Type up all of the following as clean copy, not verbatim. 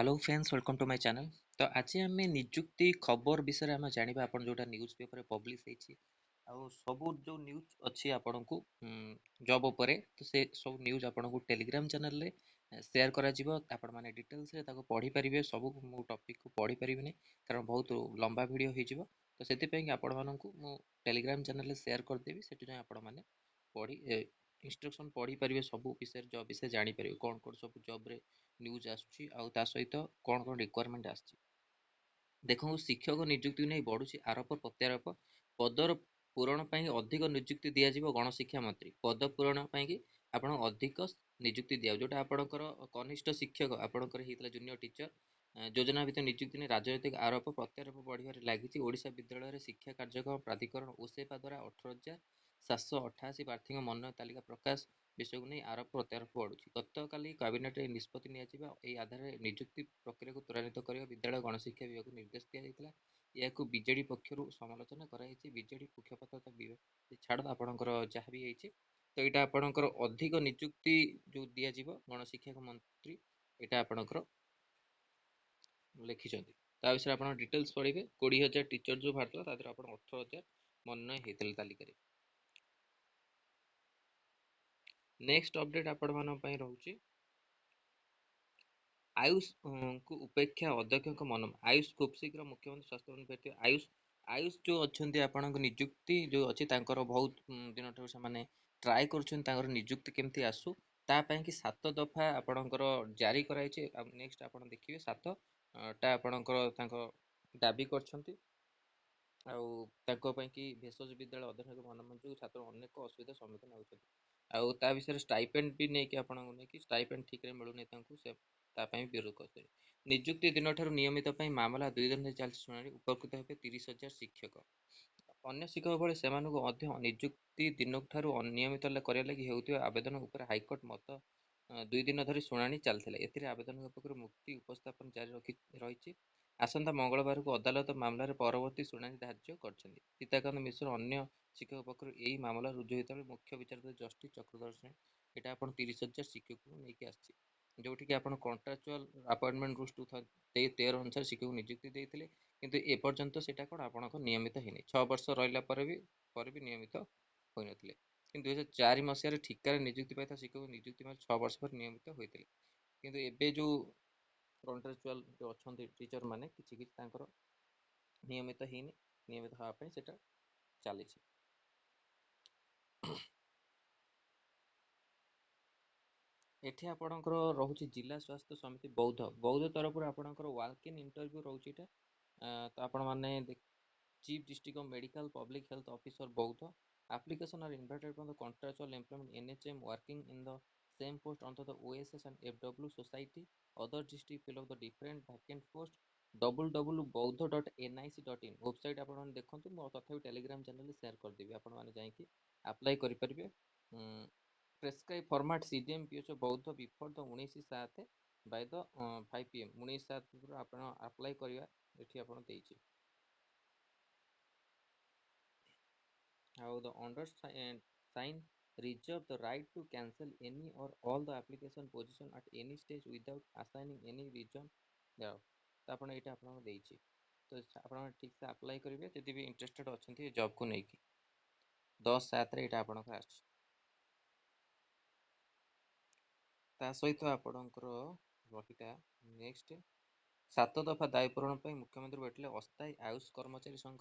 Hello friends welcome to my channel. तो आज आम निजुक्ति खबर विषय में जाना आप जो न्यूज पेपर पब्लिश होती सब जो न्यूज अच्छी आपण को जॉब उपरे तो से सब न्यूज आपण को टेलीग्राम चैनल रे शेयर करा जिवो आपण माने डिटेल्स रे ताको पढ़ी परिबे सब मु टॉपिक को पढ़ी परिबिनी कारण बहुत लंबा वीडियो हो जिवो तो सेति पई कि आपण माननकु मु टेलीग्राम चैनल रे शेयर कर देबी सेति जे आपण माने पढ़ी इंस्ट्रक्शन पढ़ी परिबे सब विषय जॉब विषय जानि परिबे कोन कोन सब जॉब रे न्यूज आसुची आउ ता सहित कोन कोन रिक्वायरमेंट आसची। देखो शिक्षक नियुक्ति नहीं बढ़ुची आरोप प्रत्यारोप पदर पूरण पर अधिक नियुक्ति दिज्व गणशिक्षा मंत्री पद पूरण पर आपण अधिक नियुक्ति दिया जोटा आपणकर कनिष्ठ शिक्षक आपणकर जूनियर टीचर योजना भितर नियुक्ति नहीं राजनैतिक आरोप प्रत्यारोप बढ़िया लगी ओडिशा विद्यालय शिक्षा कार्यक्रम प्राधिकरण ओसेपा द्वारा 18,788 प्रार्थी मनोनयन तालिका प्रकाश विषय को नहीं आरोप प्रत्यारोप बढ़ुଛି गतकाली कैबिनेट निष्पत्ति नियाजिबा एई आधार नियुक्ति प्रक्रिया को त्वरान्वित कर विद्यालय गणशिक्षा विभाग को निर्देश दिया यह बीजेडी पक्षर समालोचना कराई बीजेडी मुखपात्र छाड़ आपणकर जहाँ भी होती तो यहाँ आपणकर अधिक नियुक्ति जो दिज्व गणशिक्षा मंत्री यहाँ आपणकर लिखिं विषय आप डिटेल्स पढ़े 20,000 टीचर जो बाहर आप 18,000 मनोनयन होते तालिका। नेक्स्ट अपडेट आपण मानी रोचे आयुष को उपेक्षा अध्यक्ष मन आयुष खूब शीघ्र मुख्यमंत्री स्वास्थ्य मंत्री भेट आयुष आयुष जो अच्छा आपण निजुक्ति जो अच्छी बहुत दिन ठार से ट्राए कर निजुक्ति केमती आसू तापाई कि 7 दफा आपणकर जारी कराई नेक्स्ट आप देखिए 7 टा आपणकर दाबी कर कि भेषज विद्यालय अध्ययन मन छात्र अनेक असुविधा सम्मुखीन होती आ विषय स्टाइपेंड भी नहीं कि स्टाइपेंड ठीक मिलूनी से विरोध करते निजुक्ति दिन ठार नियमित मामला 2 दिन चलती शुणाणी उपकृत हे 30,000 शिक्षक अन्य शिक्षक भाई से निजुक्ति दिन ठार अनियमित करने लगी होता आवेदन उपर हाइकोर्ट मत 2 दिन धरी शुणाणी चलती आवेदन पक्ष मुक्ति उपस्थापन जारी रही आसंता मंगलवार को अदालत मामलार परवर्ती शुणाणी धार्य कर सीताकांत मिश्र अन्य शिक्षक पक्ष यही मामला रुजु होता मुख्य विचारपति जस्टिस चक्रधर यहाँ आप 30,000 शिक्षक को लेकिन आसी जोटि कि आप कंट्राक्चुअल अपॉइंटमेंट रूल्स 2013 अनुसार शिक्षक नियुक्ति देते किंतु एपर्यंत सेटा कौन आप नियमित होनी 6 वर्ष रहा भी नियमित हो नथिले किंतु 2004 मसीह ठिकार नियुक्ति पाई शिक्षक नियुक्ति 6 वर्ष पर नियमित होते किंतु एबे जो कंट्राक्चुअल जो अच्छा टीचर मैंने किसी नियमित होनी नियमित हाँपाई से चली एठी आपणकर रोचे जिला स्वास्थ्य समिति बौद्ध बौद्ध तरफ आपणकर वाक इन इंटरव्यू रोचे तो आपण माने chief district medical public health officer बौद्ध application are invited from the contractual employment NHM working in the same post under the OSS and FW society other district fill of the different vacant post www.baudha.nic.in website आपण देखंतु मो तथापि Telegram channel share कर देबी आपण माने जाई कि apply करि परिबे प्रेस्क्राइब फॉर्मेट CDM PHO बौद्ध before the 19/7 by the 5 PM 19/7 आपण अप्लाई करिया एठी आपण देइछि how the sign reserve the right to cancel any or all the application position at any stage without assigning any reason there तो आपण एटा आपण देइछि तो आपण ठीक से अप्लाई करिवे जदि भी इंटरेस्टेड अछंती जॉब को नेकी 10/7 रे एटा आपण का आछ ता सहित आपणकर रहिता नेक्स्ट 7 दफा दायी पूरण पर मुख्यमंत्री बैठले अस्थायी आयुष कर्मचारी संघ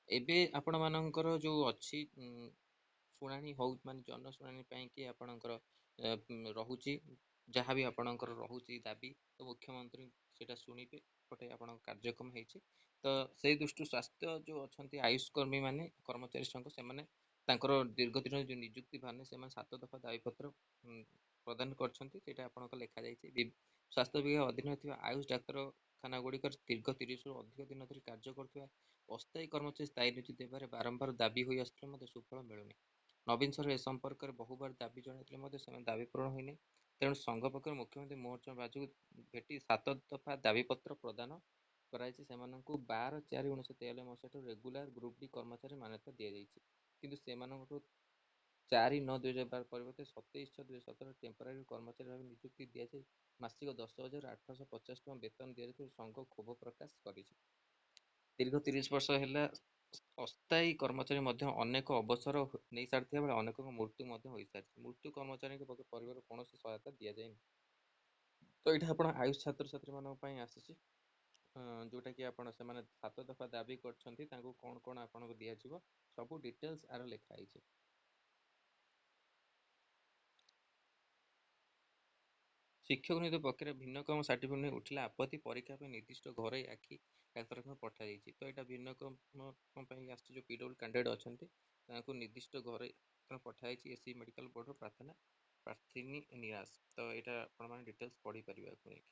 एबे आपण मानकर जो अच्छी शुणाणी हो मान जन शुणाणी कि आपणकर रहुची जहाँ भी आपणकर रहुची दाबी तो मुख्यमंत्री सेटा शुणिबे गोटे आपण कार्यक्रम होती तो से दृष्टि स्वास्थ्य जो अच्छा आयुष कर्मी माने कर्मचारी संघ से दीर्घ दिन जो निजुक्ति भाने से 7 दफा दाबीपत्र प्रदान कर लिखा जाइए स्वास्थ्य विभाग अधीन थी आयुष डाक्तखाना गुड़िक दीर्घ 30 अधिक दिन धरी कार्य कर अस्थायी कर्मचारी स्थायी नियुक्ति देवार बारंबार दाबी हो सुफल मिलूनी नवीन सर ए संपर्क में बहुबार दाबी जन दाबी पूरण होनी तेणु संघ पक्ष मुख्यमंत्री मोहन बाजू भेटी 7 दफा दाबीपत्र प्रदान कराई 12/4/1993 मसीह रेगुलर ग्रुप डी कर्मचारी मान्यता दि जाइए किंतु से 4/9/2012 ପରିବର୍ତ୍ତେ 27/6/2017 ଟେମ୍ପୋରାରୀ କର୍ମଚାରୀ ଭାବେ ନିଯୁକ୍ତି ଦିଆଯାଇ ମାସିକ 10,850 ଟଙ୍କା ବେତନ ଦିଆଯାଉଥିବା ସଂଘ କ୍ଷୋଭ ପ୍ରକାଶ କରିଛି। ଦୀର୍ଘ 30 ବର୍ଷ ହେଲା ଅସ୍ଥାୟୀ କର୍ମଚାରୀ ମଧ୍ୟ ଅନେକ ଅବସର ନେଇସାରିଥିବା ବେଳେ ଅନେକଙ୍କ ମୃତ୍ୟୁ ମଧ୍ୟ ହୋଇସାରିଛି। ମୃତ୍ୟୁ କର୍ମଚାରୀଙ୍କ ପରିବାର କୌଣସି ସହାୟତା ଦିଆଯାଇନି। ତ ଏଇଟା ଆପଣ ଆୟୁଷ ଛାତ୍ରଛାତ୍ରୀମାନଙ୍କ ପାଇଁ ଆସିଛି, ଯେଉଁଟାକି ସେମାନେ 7 ଦଫା ଦାବି କରିଛନ୍ତି, ତାଙ୍କୁ କ'ଣ କ'ଣ ଆପଣଙ୍କୁ ଦିଆଯିବ ସବୁ ଡିଟେଲ୍ସ ଆର ଲେଖା ହେଇଛି। ଶିକ୍ଷକ ନିଯୁକ୍ତି ପ୍ରକ୍ରିୟା ଭିନ୍ନକ୍ଷମ ସାର୍ଟିଫିକେଟ୍ ନେଇ ଉଠିଲା ଆପତ୍ତି, ପରୀକ୍ଷା ପାଇଁ ନିର୍ଦ୍ଦିଷ୍ଟ ଘରୋଇ ଆଖି ଡାକ୍ତରଖାନା ପଠାଯାଇଛି। ତ ଏଇଟା ଭିନ୍ନକ୍ଷମ ପାଇଁ ଆସିଛି, ଯେଉଁ PW କ୍ୟାଣ୍ଡିଡେଟ୍ ଅଛନ୍ତି ତାଙ୍କୁ ନିର୍ଦ୍ଦିଷ୍ଟ ଘରୋଇ ପଠାଯାଇଛି। SC ମେଡ଼ିକାଲ ବୋର୍ଡ଼ର ପ୍ରାର୍ଥିନୀ ନିରାଶ। ତ ଏଇଟା ଆପଣମାନେ ଡିଟେଲ୍ସ ପଢ଼ିପାରିବେ ଆକୁ ନେଇକି।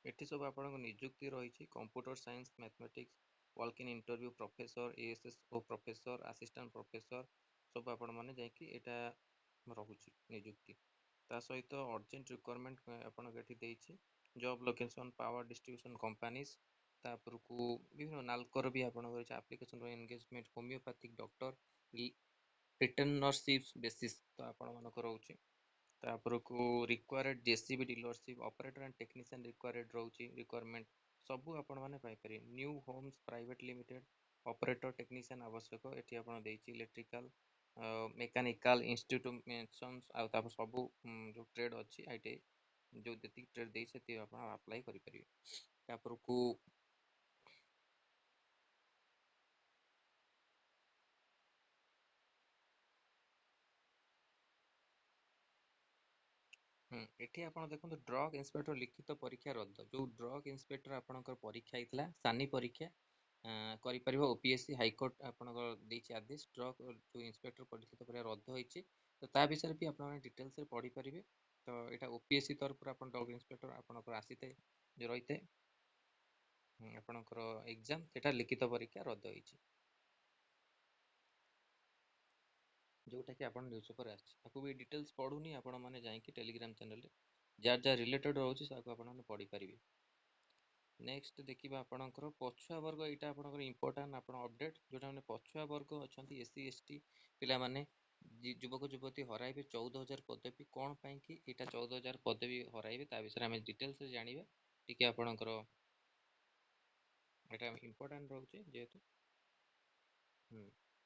ଏଠି ସବୁ ଆପଣଙ୍କ ନିଯୁକ୍ତି ରହିଛି। Computer science, mathematics, walk in interview, professor, ASSO professor, assistant professor ସବୁ ଆପଣମାନେ ଯାଇକି ଏଇଟା ରହୁଛି ନିଯୁକ୍ତି। ତା ସହିତ ଅର୍ଜେଣ୍ଟ ରିକ୍ୱାରମେଣ୍ଟ ଆପଣଙ୍କ ଏଠି ଦେଇଛି। Job location power distribution companies, ତାପରକୁ ବିଭିନ୍ନ ନାଲକୋର ବି ଆପଣଙ୍କର ଅଛି। Application engagement homeopathic doctor, retainership basis ତ ଆପଣମାନଙ୍କର ରହୁଛି। ତାପରକୁ required JCB dealership, operator and technician ରହୁଛି ରିକ୍ୱାରମେଣ୍ଟ ସବୁ ଆପଣମାନେ ପାଇପାରିବେ। New homes private limited operator technician ଆବଶ୍ୟକ ଏଠି ଆପଣ ଦେଇଛି। ଇଲେକ୍ଟ୍ରିକାଲ ମେକାନିକାଲ ଇନଷ୍ଟ୍ରୁମେଣ୍ଟସନ୍ସ ଆଉ ତାପରେ ସବୁ ଯେଉଁ ଟ୍ରେଡ୍ ଅଛି ITI ଯେଉଁ ଯେତିକି ଟ୍ରେଡ୍ ଦେଇ ସେତିକି ଆପଣ ଆପ୍ଲାଏ କରିପାରିବେ। ତାପରକୁ ଏଠି ଆପଣ ଦେଖନ୍ତୁ ଡ୍ରଗ୍ ଇନ୍ସପେକ୍ଟର ଲିଖିତ ପରୀକ୍ଷା ରଦ୍ଦ। ଯେଉଁ ଡ୍ରଗ୍ ଇନ୍ସପେକ୍ଟର ଆପଣଙ୍କର ପରୀକ୍ଷା ହେଇଥିଲା ସାନି ପରୀକ୍ଷା କରିପାରିବ OPSC ହାଇକୋର୍ଟ ଆପଣଙ୍କର ଦେଇଛି ଆଦେଶ। ଡ୍ରଗ୍ ଯେଉଁ ଇନ୍ସପେକ୍ଟର ପରୀକ୍ଷା ରଦ୍ଦ ହୋଇଛି। ତ ତା ବିଷୟରେ ବି ଆପଣମାନେ ଡିଟେଲ୍ସରେ ପଢ଼ିପାରିବେ। ତ ଏଇଟା OPSC ତରଫରୁ ଆପଣ ଡ୍ରଗ୍ ଇନ୍ସପେକ୍ଟର ଆପଣଙ୍କର ଆସିଥାଏ ଯେଉଁ ରହିଥାଏ ଆପଣଙ୍କର ଏକ୍ଜାମ୍, ସେଟା ଲିଖିତ ପରୀକ୍ଷା ରଦ୍ଦ ହୋଇଛି। ଯେଉଁଟାକି ଆପଣ ନ୍ୟୁଜ୍ ପେପରରେ ଆସିଛି। ତାକୁ ବି ଡିଟେଲ୍ସ ପଢ଼ୁନି, ଆପଣମାନେ ଯାଇକି ଟେଲିଗ୍ରାମ ଚ୍ୟାନେଲରେ ଯାହା ଯାହା ରିଲେଟେଡ୍ ରହୁଛି ତାକୁ ଆପଣମାନେ ପଢ଼ିପାରିବେ। ନେକ୍ସଟ ଦେଖିବା ଆପଣଙ୍କର ପଛୁଆ ବର୍ଗ। ଏଇଟା ଆପଣଙ୍କର ଇମ୍ପୋର୍ଟାଣ୍ଟ ଆପଣ ଅପଡେଟ୍। ଯେଉଁଟା ପଛୁଆ ବର୍ଗ ଅଛନ୍ତି SC ST ପିଲାମାନେ ଯୁବକ ଯୁବତୀ ହରାଇବେ 14,000 ପଦବୀ। କ'ଣ ପାଇଁ କି ଏଇଟା 14,000 ପଦବୀ ହରାଇବେ ତା ବିଷୟରେ ଆମେ ଡିଟେଲ୍ସରେ ଜାଣିବା। ଟିକେ ଆପଣଙ୍କର ଏଇଟା ଇମ୍ପୋର୍ଟାଣ୍ଟ ରହୁଛି ଯେହେତୁ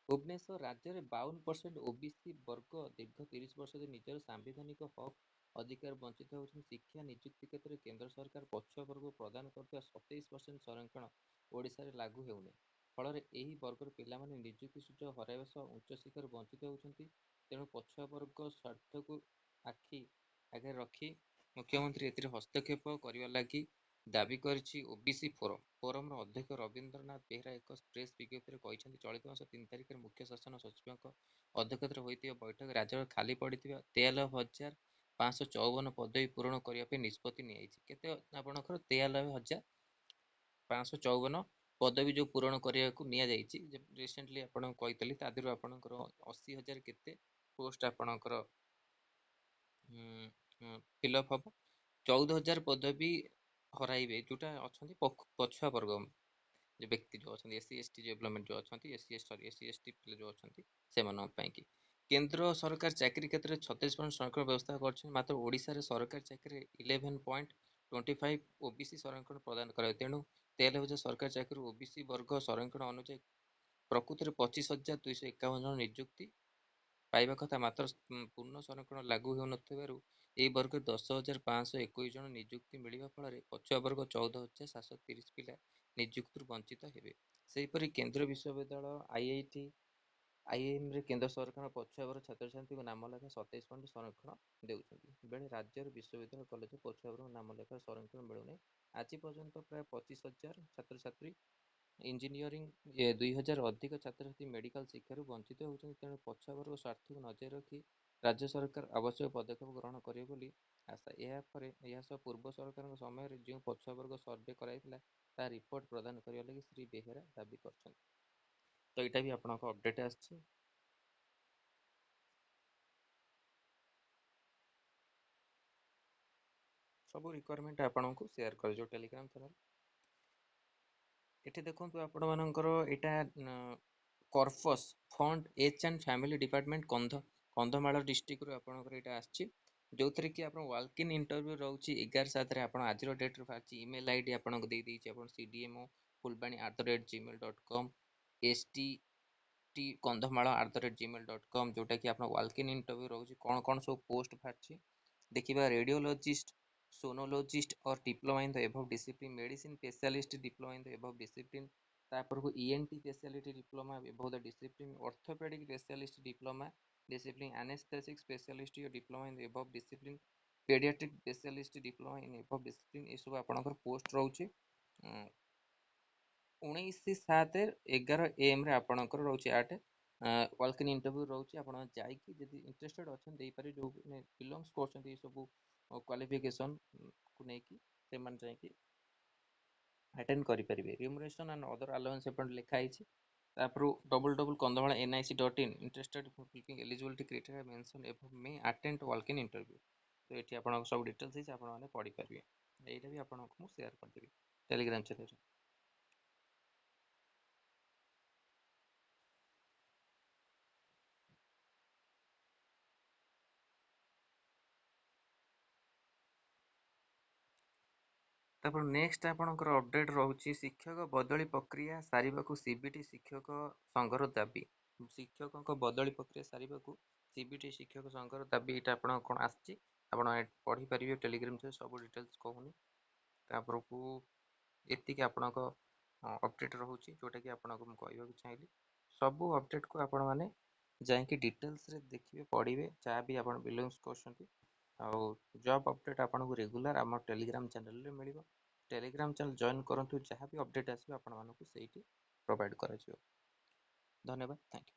ଭୁବନେଶ୍ୱର ରାଜ୍ୟରେ 52% OBC ବର୍ଗ ଦୀର୍ଘ 30 ବର୍ଷ ଧରି ନିଜର ସାମ୍ବିଧାନିକ ହକ୍ ଅଧିକାର ବଞ୍ଚିତ ହେଉଛନ୍ତି। ଶିକ୍ଷା ନିଯୁକ୍ତି କ୍ଷେତ୍ରରେ କେନ୍ଦ୍ର ସରକାର ପଛୁଆ ବର୍ଗକୁ ପ୍ରଦାନ କରୁଥିବା 27% ସଂରକ୍ଷଣ ଓଡ଼ିଶାରେ ଲାଗୁ ହେଉନାହିଁ। ଫଳରେ ଏହି ବର୍ଗର ପିଲାମାନେ ନିଯୁକ୍ତି ସୁଯୋଗ ହରାଇବା ସହ ଉଚ୍ଚଶିକ୍ଷାରୁ ବଞ୍ଚିତ ହେଉଛନ୍ତି। ତେଣୁ ପଛୁଆ ବର୍ଗ ସ୍ୱାର୍ଥକୁ ଆଖି ଆଗରେ ରଖି ମୁଖ୍ୟମନ୍ତ୍ରୀ ଏଥିରେ ହସ୍ତକ୍ଷେପ କରିବା ଲାଗି ଦାବି କରିଛି OBC ଫୋରମ୍। ଫୋରମର ଅଧ୍ୟକ୍ଷ ରବୀନ୍ଦ୍ରନାଥ ବେହେରା ଏକ ପ୍ରେସ୍ ବିଜ୍ଞପ୍ତିରେ କହିଛନ୍ତି, ଚଳିତ ମାସ 3 ତାରିଖରେ ମୁଖ୍ୟ ଶାସନ ସଚିବଙ୍କ ଅଧ୍ୟକ୍ଷତାରେ ହୋଇଥିବା ବୈଠକରେ ରାଜ୍ୟର ଖାଲି ପଡ଼ିଥିବା 53,554 ପଦବୀ ପୂରଣ କରିବା ପାଇଁ ନିଷ୍ପତ୍ତି ନିଆଯାଇଛି। କେତେ ଆପଣଙ୍କର 53,554 ପଦବୀ ଯେଉଁ ପୂରଣ କରିବାକୁ ନିଆଯାଇଛି। ରିସେଣ୍ଟଲି ଆପଣଙ୍କୁ କହିଥିଲି ତା ଦେହରୁ ଆପଣଙ୍କର 80,000 କେତେ ପୋଷ୍ଟ ଆପଣଙ୍କର ଫିଲ୍ଅପ୍ ହେବ। 14,000 ପଦବୀ ହରାଇବେ ଯେଉଁଟା ଅଛନ୍ତି ପଛୁଆ ବର୍ଗ ଯେ ବ୍ୟକ୍ତି ଯେଉଁ ଅଛନ୍ତି SC ST ଡେଭଲପମେଣ୍ଟ ଯେଉଁ ଅଛନ୍ତି SC ST ପିଲା ଯେଉଁ ଅଛନ୍ତି ସେମାନଙ୍କ ପାଇଁକି। କେନ୍ଦ୍ର ସରକାର ଚାକିରି କ୍ଷେତ୍ରରେ 36% ସଂରକ୍ଷଣ ବ୍ୟବସ୍ଥା କରିଛନ୍ତି। ମାତ୍ର ଓଡ଼ିଶାରେ ସରକାରୀ ଚାକିରିରେ 11.25 OBC ସଂରକ୍ଷଣ ପ୍ରଦାନ କରାଯାଏ। ତେଣୁ 13,000 ସରକାରୀ ଚାକିରି OBC ବର୍ଗ ସଂରକ୍ଷଣ ଅନୁଯାୟୀ ପ୍ରକୃତରେ 25,251 ଜଣ ନିଯୁକ୍ତି ପାଇବା କଥା। ମାତ୍ର ପୂର୍ଣ୍ଣ ସଂରକ୍ଷଣ ଲାଗୁ ହେଉନଥିବାରୁ ଏହି ବର୍ଗରେ 10,521 ଜଣ ନିଯୁକ୍ତି ମିଳିବା ଫଳରେ ପଛୁଆ ବର୍ଗ 14,730 ପିଲା ନିଯୁକ୍ତିରୁ ବଞ୍ଚିତ ହେବେ। ସେହିପରି କେନ୍ଦ୍ରୀୟ ବିଶ୍ୱବିଦ୍ୟାଳୟ IIMରେ କେନ୍ଦ୍ର ସରକାର ପଛୁଆ ବର୍ଗ ଛାତ୍ରଛାତ୍ରୀଙ୍କୁ ନାମ ଲେଖା 27% ସଂରକ୍ଷଣ ଦେଉଛନ୍ତି। ବେଳେ ରାଜ୍ୟର ବିଶ୍ୱବିଦ୍ୟାଳୟ କଲେଜ ପଛୁଆ ବର୍ଗ ନାମ ଲେଖା ସଂରକ୍ଷଣ ମିଳୁନାହିଁ। ଆଜି ପର୍ଯ୍ୟନ୍ତ ପ୍ରାୟ 25,000 ଛାତ୍ରଛାତ୍ରୀ ଇଞ୍ଜିନିୟରିଂ 2,000 ଅଧିକ ଛାତ୍ରଛାତ୍ରୀ ମେଡିକାଲ ଶିକ୍ଷାରୁ ବଞ୍ଚିତ ହେଉଛନ୍ତି। ତେଣୁ ପଛୁଆ ବର୍ଗ ସ୍ୱାର୍ଥକୁ ନଜରରେ ରଖି ରାଜ୍ୟ ସରକାର ଆବଶ୍ୟକ ପଦକ୍ଷେପ ଗ୍ରହଣ କରିବେ ବୋଲି ଆଶା। ଏହା ସହ ପୂର୍ବ ସରକାରଙ୍କ ସମୟରେ ଯେଉଁ ପଛୁଆ ବର୍ଗ ସର୍ଭେ କରାଯାଇଥିଲା ତାହା ରିପୋର୍ଟ ପ୍ରଦାନ କରିବା ଲାଗି ଶ୍ରୀ ବେହେରା ଦାବି କରିଛନ୍ତି। ତ ଏଇଟା ବି ଆପଣଙ୍କ ଅପଡେଟ୍ ଆସିଛି। ସବୁ ରିକ୍ୱାରମେଣ୍ଟ ଆପଣଙ୍କୁ ସେୟାର କରିଯିବ ଟେଲିଗ୍ରାମ ଚ୍ୟାନେଲ। ଏଠି ଦେଖନ୍ତୁ ଆପଣ ମାନଙ୍କର ଏଇଟା corpus fund H and family department Kandhamal ଡିଷ୍ଟ୍ରିକ୍ଟରୁ ଆପଣଙ୍କର ଏଇଟା ଆସିଛି, ଯୋଉଥିରେ କି ଆପଣ ୱାକ୍ ଇନ୍ ଇଣ୍ଟରଭ୍ୟୁ ରହୁଛି 11/7 ରେ। ଆପଣ ଆଜିର ଡେଟ୍ରେ ବାହାରିଛି। ଇମେଲ୍ ଆଇଡି ଆପଣଙ୍କୁ ଦେଇଦେଇଛି ଆପଣ cdmo@gmail.com, sttkondhamala@gmail.com, ଯୋଉଟା କି ଆପଣ ୱାକ୍ ଇନ୍ ଇଣ୍ଟରଭ୍ୟୁ ରହୁଛି। କଣ ସବୁ ପୋଷ୍ଟ ବାହାରିଛି ଦେଖିବା। ରେडियोलॉजिस्ट, सोनोलॉजिस्ट और diploma in the above discipline, medicine specialist diploma in the above discipline, तापर को ENT speciality diploma above the discipline, orthopaedic specialist diploma discipline, anaesthetic specialist diploma in the above discipline, paediatric specialist diploma in above discipline, ये सब आपनकर post रहउची। 19/7-11 AM रे आपनकर रहउची 8 walk in interview ରହୁଛି। ଆପଣ ଯାଇକି ଯଦି ଇଣ୍ଟରେଷ୍ଟେଡ୍ ଅଛନ୍ତି ଦେଇପାରିବେ, ଯେଉଁ ବିଲଙ୍ଗସ୍ କରୁଛନ୍ତି ଏ ସବୁ କ୍ୱାଲିଫିକେସନ୍କୁ ନେଇକି ସେମାନେ ଯାଇକି ଆଟେଣ୍ଡ କରିପାରିବେ। ରିମ୍ୟୁନେରେସନ୍ ଆଣ୍ଡ ଅଦର ଆଲାଉନ୍ସ ଏପଟେ ଲେଖା ହେଇଛି। ତାପରୁ www.kandhamala nic.in, interested fulfilling eligibility criteria mention above may attend walk in interview. ତ ଏଠି ଆପଣଙ୍କ ସବୁ ଡିଟେଲ୍ସ ହେଇଛି, ଆପଣମାନେ ପଢ଼ିପାରିବେ। ଏଇଟା ବି ଆପଣଙ୍କୁ ମୁଁ ସେୟାର କରିଦେବି ଟେଲିଗ୍ରାମ ଚ୍ୟାନେଲରେ। ତାପରେ ନେକ୍ସଟ ଆପଣଙ୍କର ଅପଡେଟ୍ ରହୁଛି ଶିକ୍ଷକ ବଦଳି ପ୍ରକ୍ରିୟା ସାରିବାକୁ ସିବିଟି ଶିକ୍ଷକ ସଂଘର ଦାବି। ଶିକ୍ଷକଙ୍କ ବଦଳି ପ୍ରକ୍ରିୟା ସାରିବାକୁ ସିବିଟି ଶିକ୍ଷକ ସଂଘର ଦାବି, ଏଇଟା ଆପଣ କଣ ଆସିଛି ଆପଣ ପଢ଼ିପାରିବେ ଟେଲିଗ୍ରାମରେ, ସବୁ ଡିଟେଲ୍ସ କହୁନି। ତାପରକୁ ଏତିକି ଆପଣଙ୍କ ଅପଡେଟ୍ ରହୁଛି, ଯୋଉଟାକି ଆପଣଙ୍କୁ ମୁଁ କହିବାକୁ ଚାହିଁଲି। ସବୁ ଅପଡେଟକୁ ଆପଣମାନେ ଯାଇକି ଡିଟେଲ୍ସରେ ଦେଖିବେ, ପଢ଼ିବେ, ଯାହା ବି ଆପଣ ବିଲଙ୍ଗସ୍ କରୁଛନ୍ତି। ଆଉ ଜବ୍ ଅପଡେଟ୍ ଆପଣଙ୍କୁ ରେଗୁଲାର ଆମ ଟେଲିଗ୍ରାମ ଚ୍ୟାନେଲରେ ମିଳିବ। ଟେଲିଗ୍ରାମ ଚ୍ୟାନେଲ ଜଏନ୍ କରନ୍ତୁ, ଯାହା ବି ଅପଡେଟ୍ ଆସିବ ଆପଣମାନଙ୍କୁ ସେଇଠି ପ୍ରୋଭାଇଡ଼ କରାଯିବ। ଧନ୍ୟବାଦ, ଥ୍ୟାଙ୍କ ୟୁ।